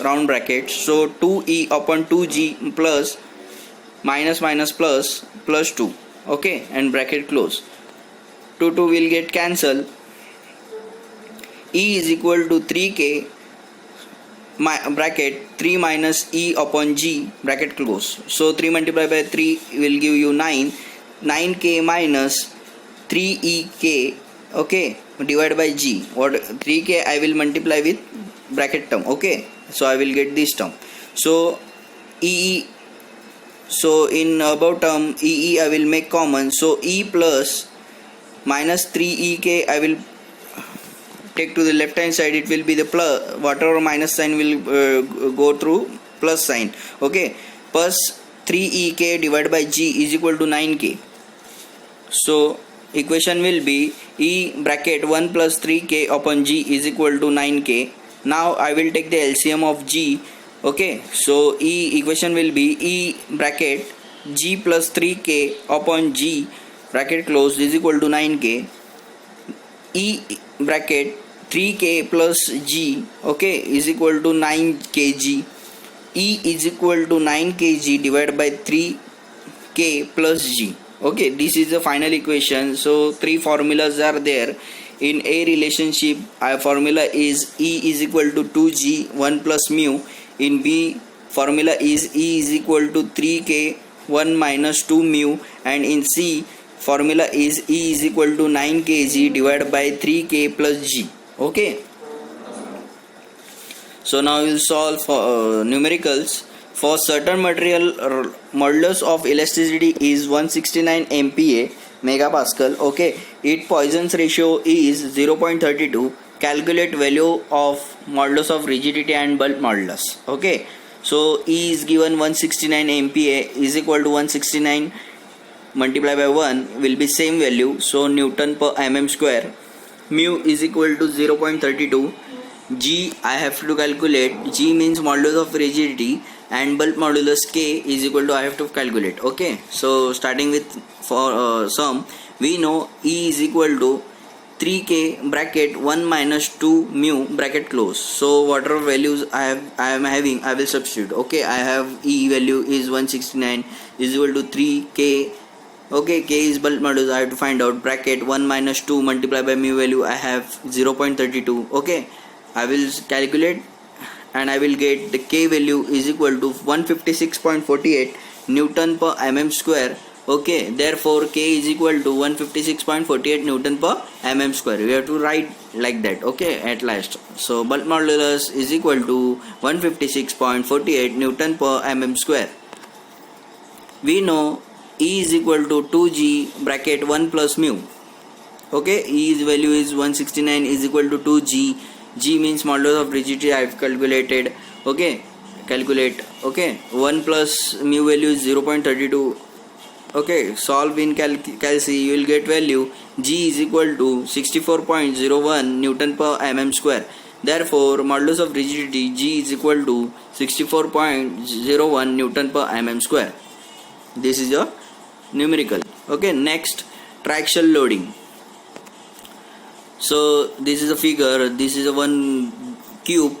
round bracket, so 2e upon 2g plus minus minus plus 2, okay, and bracket close. 2 will get cancelled. E is equal to 3k bracket 3 minus e upon g bracket close. So 3 multiplied by 3 will give you 9. 9k minus 3ek, okay, divided by g. What 3k I will multiply with bracket term, okay, so I will get this term. So e, so in above term e I will make common, so e plus minus 3ek I will take to the left hand side. It will be the plus, whatever minus sign will go through plus sign, okay, plus 3ek divided by g is equal to 9k. So equation will be e bracket 1 plus 3k upon g is equal to 9k. Now I will take the LCM of g, okay, so equation will be e bracket g plus 3k upon g bracket closed is equal to 9k. E bracket 3k plus g, okay, is equal to 9 kg. E is equal to 9 kg divided by 3k plus g. Okay, this is the final equation. So 3 formulas are there. In A relationship, our formula is E is equal to 2g 1 plus mu. In B formula is E is equal to 3k 1 minus 2 mu, and in C formula is E is equal to 9 kg divided by 3k plus g. Okay, so now we will solve for numericals. For certain material, modulus of elasticity is 169 MPa megapascal, okay, its Poisson's ratio is 0.32. Calculate value of modulus of rigidity and bulk modulus. Okay, so E is given 169 MPa is equal to 169 multiplied by 1 will be same value, so Newton per mm square. Mu is equal to 0.32. G I have to calculate. G means modulus of rigidity, and bulk modulus K is equal to I have to calculate. Okay, so starting with for sum, we know E is equal to 3k bracket 1 minus 2 mu bracket close. So whatever values I am having, I will substitute. Okay, I have E value is 169 is equal to 3k. Okay, k is bulk modulus, I have to find out. Bracket 1 minus 2 multiplied by mu value I have 0.32. Okay, I will calculate and I will get the k value is equal to 156.48 Newton per mm square. Okay, therefore k is equal to 156.48 Newton per mm square. We have to write like that. Okay, at last. So bulk modulus is equal to 156.48 Newton per mm square. We know E is equal to 2g bracket 1 plus mu. Okay, E's value is 169 is equal to 2g. G means modulus of rigidity I have calculated. Okay, calculate. Okay, 1 plus mu value is 0.32. Okay, solve in calc you will get value G is equal to 64.01 Newton per mm square. Therefore modulus of rigidity G is equal to 64.01 Newton per mm square. This is your numerical. Okay, next, traction loading. So this is a figure. This is a one cube.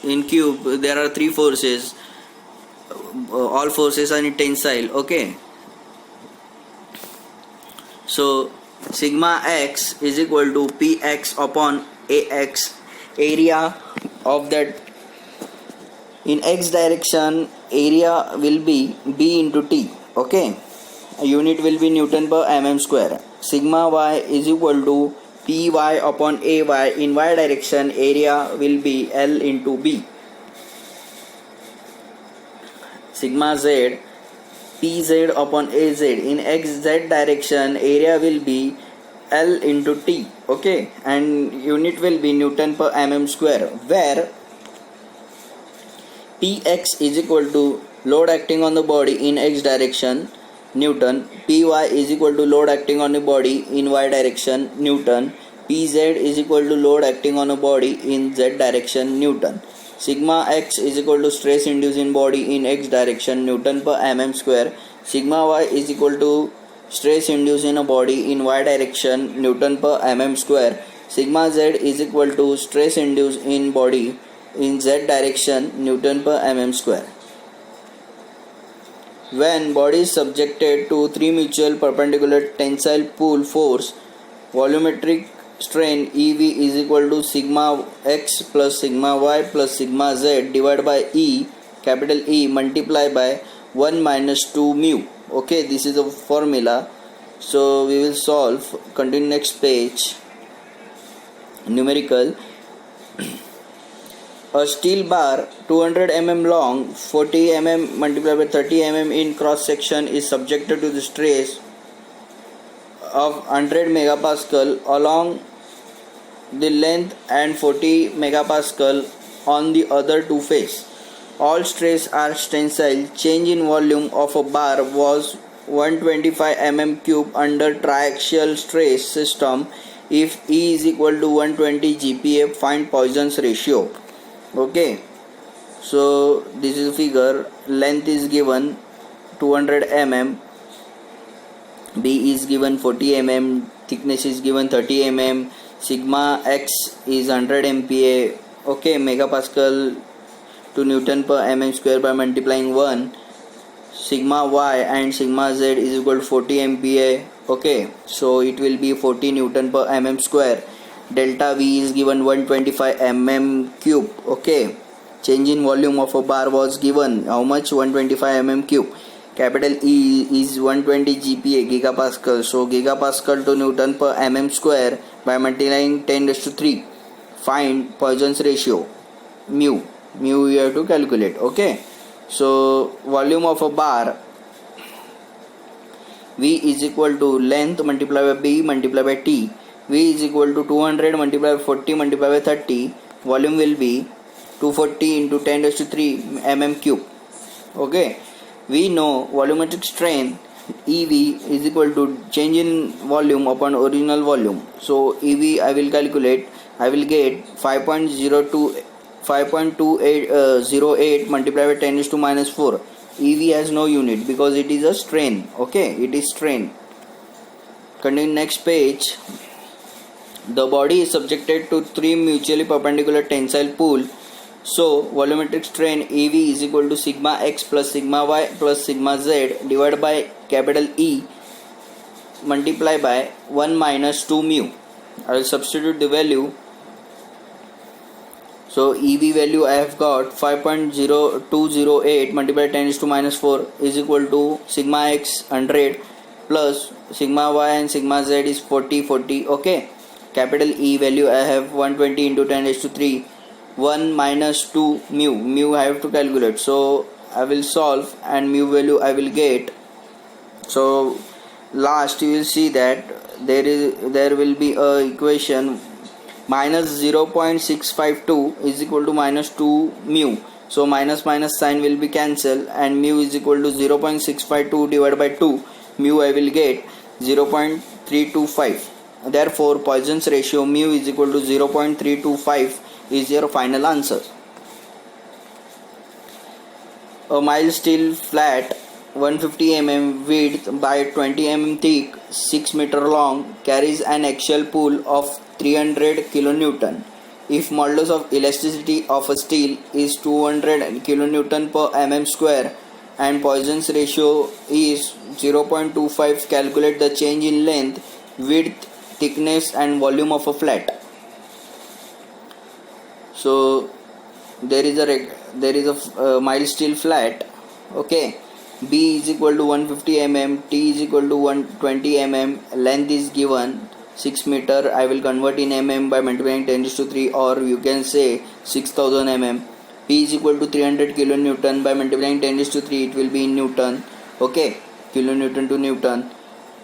In cube there are 3 forces. All forces are in tensile. Okay, so sigma x is equal to px upon ax, area of that. In x direction area will be b into t. Okay, unit will be Newton per mm square. Sigma y is equal to py upon ay. In y direction area will be L into b. Sigma z pz upon az. In xz direction area will be L into t. Okay, and unit will be Newton per mm square, where px is equal to load acting on the body in x direction, Newton. Py is equal to load acting on the body in y direction, Newton. Pz is equal to load acting on a body in z direction, Newton. Sigma x is equal to stress induced in body in x direction, Newton per mm square. Sigma y is equal to stress induced in a body in y direction, Newton per mm square. Sigma z is equal to stress induced in body in z direction Newton per mm square. When body is subjected to three mutual perpendicular tensile pull force, volumetric strain EV is equal to sigma x plus sigma y plus sigma z divided by E, capital E, multiplied by 1 minus 2 mu. Okay, this is a formula. So we will solve. Continue next page. Numerical. A steel bar 200 mm long, 40 mm multiplied by 30 mm in cross section is subjected to the stress of 100 megapascal along the length and 40 megapascal on the other two faces. All stress are tensile. Change in volume of a bar was 125 mm cube under triaxial stress system. If E is equal to 120 GPa, find Poisson's ratio. Okay, so this is a figure. Length is given 200 mm, B is given 40 mm, thickness is given 30 mm, sigma x is 100 MPa. Okay, megapascal to Newton per mm square by multiplying 1. Sigma y and sigma z is equal to 40 MPa. Okay, so it will be 40 Newton per mm square. Delta V is given 125 mm cube. Okay, change in volume of a bar was given. How much? 125 mm cube. Capital E is 120 GPa, gigapascal. So gigapascal to Newton per mm square by multiplying 10 raised to 3. Find Poisson's ratio. Mu you have to calculate. Okay, so volume of a bar V is equal to length multiplied by B multiplied by T. V is equal to 200 multiplied by 40 multiplied by 30. Volume will be 240 into 10 raised to 3 mm cube. Okay, we know volumetric strain EV is equal to change in volume upon original volume. So EV I will calculate. I will get 5.2808 multiplied by 10 raised to minus 4. EV has no unit because it is a strain. Okay, it is strain. Continue next page. The body is subjected to three mutually perpendicular tensile pull. So volumetric strain EV is equal to sigma x plus sigma y plus sigma z divided by capital E multiplied by 1 minus 2 mu. I will substitute the value. So EV value I have got 5.0208 multiplied by 10 raised to minus 4 is equal to sigma x 100 plus sigma y and sigma z is 40. Okay, capital E value I have 120 into 10 raised to 3. 1 minus 2 mu I have to calculate. So I will solve and mu value I will get. So last you will see that there will be a equation minus 0.652 is equal to minus 2 mu. So minus sign will be cancelled and mu is equal to 0.652 divided by 2. Mu I will get 0.325. Therefore Poisson's ratio mu is equal to 0.325 is your final answer. A mild steel flat 150 mm width by 20 mm thick, 6 meter long, carries an axial pull of 300 kN. If modulus of elasticity of a steel is 200 kN per mm square and Poisson's ratio is 0.25, calculate the change in length, width, thickness and volume of a flat. So there is a mild steel flat. Okay, B is equal to 150 mm, T is equal to 120 mm, length is given 6 meter. I will convert in mm by multiplying 10 to 3, or you can say 6000 mm. P is equal to 300 kilonewton. By multiplying 10 to 3 it will be in Newton. Okay, kilonewton to Newton.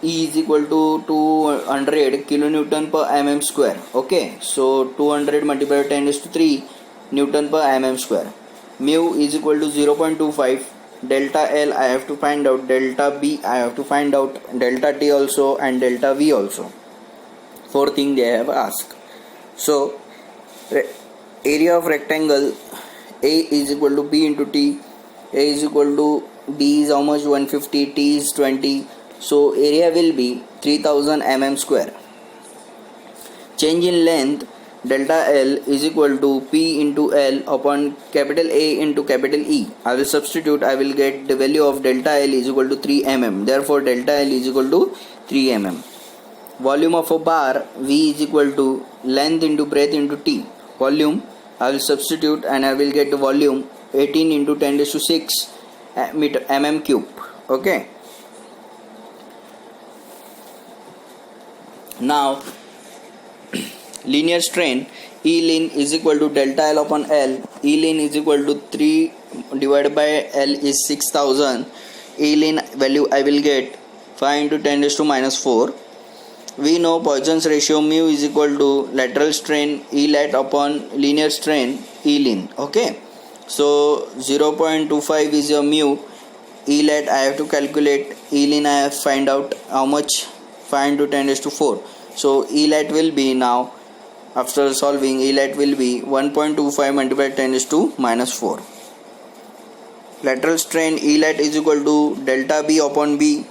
E is equal to 200 kilonewton per mm square. Okay, so 200 multiplied by 10 to 3 Newton per mm square. Mu is equal to 0.25. Delta L I have to find out, delta B I have to find out, delta T also and delta V also. 4 things they have asked. So area of rectangle A is equal to B into T. A is equal to B is how much? 150, T is 20. So area will be 3000 mm square. Change in length delta L is equal to P into L upon capital A into capital E. I will substitute, I will get the value of delta L is equal to 3 mm. Therefore, delta L is equal to 3 mm. Volume of a bar V is equal to length into breadth into T. Volume, I will substitute and I will get the volume 18 into 10 raised to 6 mm cube. Okay. Now, linear strain E lin is equal to delta L upon L. E lin is equal to 3 divided by L is 6000. E lin value I will get 5 into 10 raised to minus 4. We know Poisson's ratio mu is equal to lateral strain E lat upon linear strain E lin. Okay. So 0.25 is your mu. E lat I have to calculate. E lin I have to find out how much. 5 into 10 raised to 4. So E lat will be now, after solving, E lat will be 1.25 multiplied 10 raised to minus 4. Lateral strain E lat is equal to delta B upon B.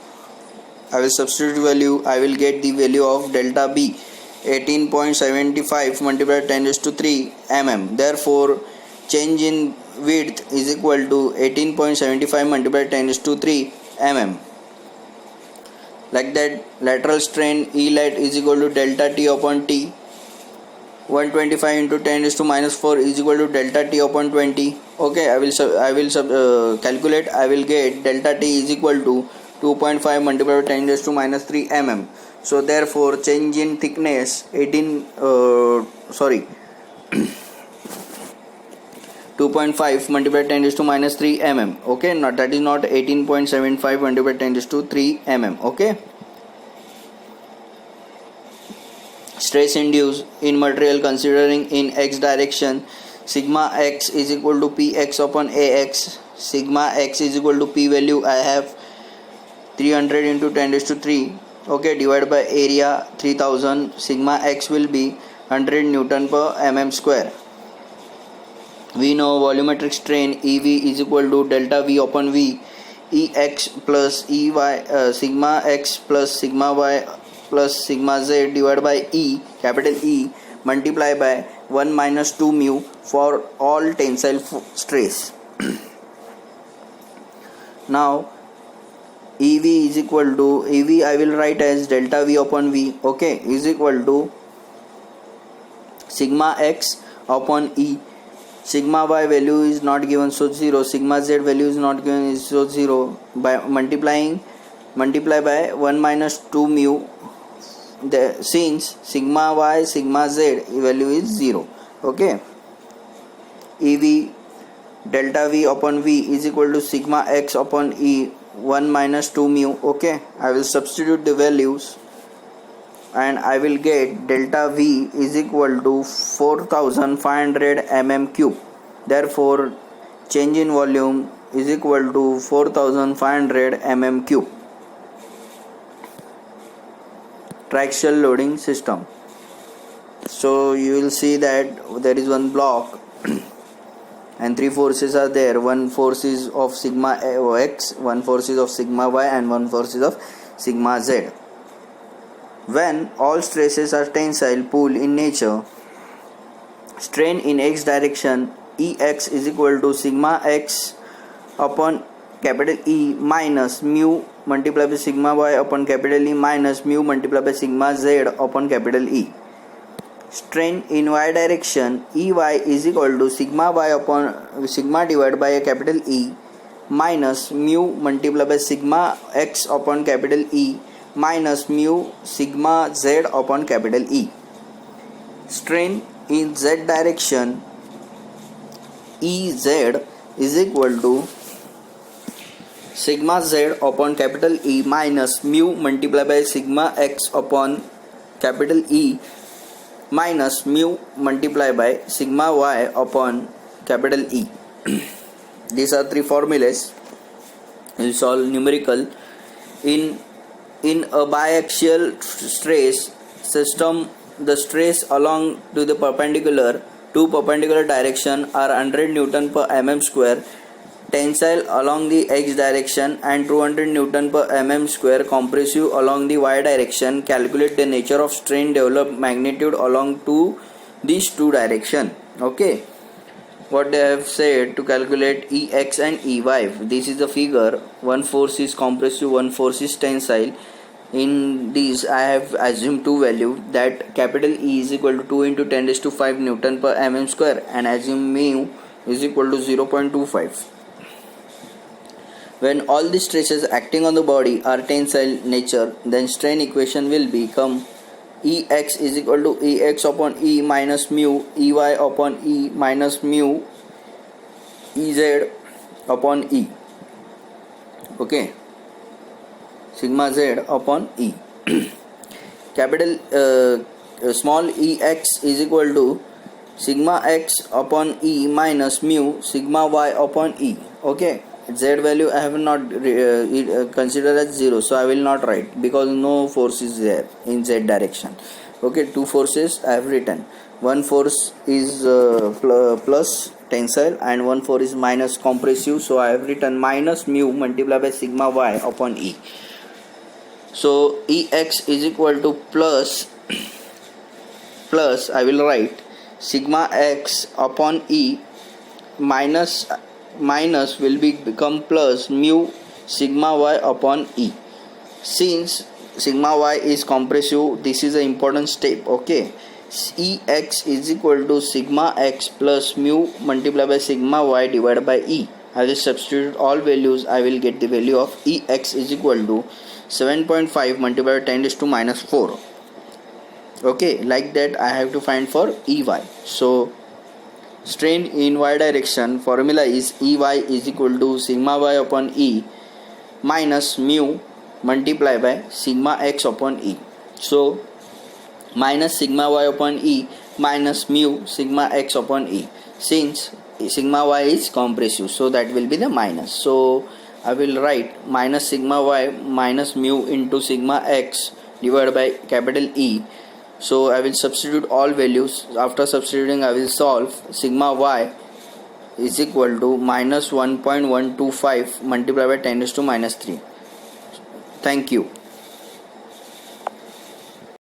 I will substitute value. I will get the value of delta B 18.75 multiplied 10 raised to 3 mm. Therefore, change in width is equal to 18.75 multiplied 10 raised to 3 mm. Like that, lateral strain E lat is equal to delta T upon T. 125 into 10 raised to minus 4 is equal to delta T upon 20. Okay, I will calculate. I will get delta T is equal to 2.5 multiplied by 10 raised to minus 3 mm. So therefore, change in thickness 2.5 multiplied by 10 raised to minus 3 mm. Okay, not that is not 18.75 multiplied by 10 raised to 3 mm. Okay. Stress induced in material considering in x direction, sigma x is equal to px upon ax. Sigma x is equal to p value I have 300 into 10 raised to 3. Okay, divided by area 3000. Sigma x will be 100 Newton per mm square. We know volumetric strain EV is equal to delta V upon V. Ex plus Ey, sigma x plus sigma y plus sigma z divided by E, capital E, multiply by 1 minus 2 mu for all tensile stress. Now, EV is equal to, EV I will write as delta V upon V, okay, is equal to sigma x upon E. Sigma y value is not given, so 0. Sigma z value is not given, so 0. By multiply by 1 minus 2 mu, since sigma y, sigma z value is 0. Okay. EV delta V upon V is equal to sigma x upon E 1 minus 2 mu. Okay. I will substitute the values and I will get delta V is equal to 4500 mm cube. Therefore, change in volume is equal to 4500 mm cube. Triaxial loading system. So you will see that there is one block and 3 forces are there. One force is of sigma x, one force is of sigma y, and one force is of sigma z. When all stresses are tensile pull in nature, strain in x direction Ex is equal to sigma x upon capital E minus mu multiplied by sigma y upon capital E minus mu multiplied by sigma z upon capital E. Strain in y direction Ey is equal to sigma y upon sigma divided by a capital E minus mu multiplied by sigma x upon capital E minus mu sigma z upon capital E. Strain in z direction Ez is equal to sigma z upon capital E minus mu multiplied by sigma x upon capital E minus mu multiplied by sigma y upon capital E. These are 3 formulas. We will solve numerical. In a biaxial stress system, the stress along to the two perpendicular direction are 100 Newton per mm square. Tensile along the x direction and 200 Newton per mm square. Compressive along the y direction. Calculate the nature of strain, develop magnitude along two these two direction. Okay, what they have said to calculate Ex and Ey. This is the figure. One force is compressive, one force is tensile. In these I have assumed two values, that capital E is equal to 2 into 10 raised to 5 Newton per mm square, and assume mu is equal to 0.25. When all the stresses acting on the body are tensile nature, then strain equation will become Ex is equal to Ex upon E minus mu Ey upon E minus mu Ez upon E. Okay, sigma z upon E. Capital small Ex is equal to sigma x upon E minus mu sigma y upon E. Okay, z value I have not considered as 0, so I will not write because no force is there in z direction. Okay, two forces I have written. One force is plus tensile and one force is minus compressive, so I have written minus mu multiplied by sigma y upon E. So Ex is equal to plus I will write sigma x upon E minus will become plus mu sigma y upon E. Since sigma y is compressive, this is an important step. Okay, Ex is equal to sigma x plus mu multiplied by sigma y divided by E. I will substitute all values. I will get the value of Ex is equal to 7.5 multiplied by 10 raised to minus 4. Okay, like that I have to find for Ey. So strain in y direction formula is Ey is equal to sigma y upon E minus mu multiplied by sigma x upon E. So minus sigma y upon E minus mu sigma x upon E. Since sigma y is compressive, so that will be the minus. So I will write minus sigma y minus mu into sigma x divided by capital E. So I will substitute all values. After substituting, I will solve. Sigma y is equal to minus 1.125 multiplied by 10 raised to minus 3. Thank you.